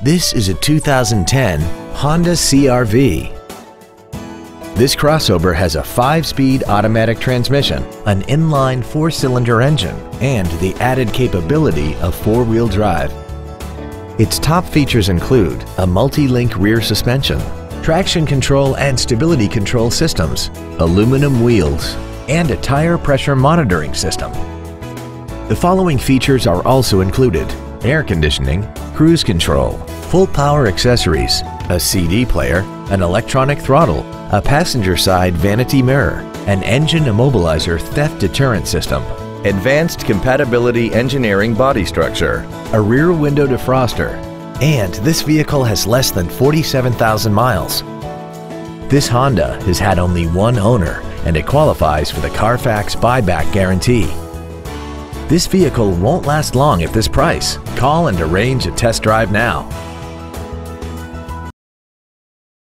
This is a 2010 Honda CR-V. This crossover has a 5-speed automatic transmission, an inline 4-cylinder engine, and the added capability of 4-wheel drive. Its top features include a multi-link rear suspension, traction control and stability control systems, aluminum wheels, and a tire pressure monitoring system. The following features are also included: air conditioning, cruise control, full power accessories, a CD player, an electronic throttle, a passenger side vanity mirror, an engine immobilizer theft deterrent system, advanced compatibility engineering body structure, a rear window defroster, and this vehicle has less than 47,000 miles. This Honda has had only one owner and it qualifies for the Carfax buyback guarantee. This vehicle won't last long at this price. Call and arrange a test drive now.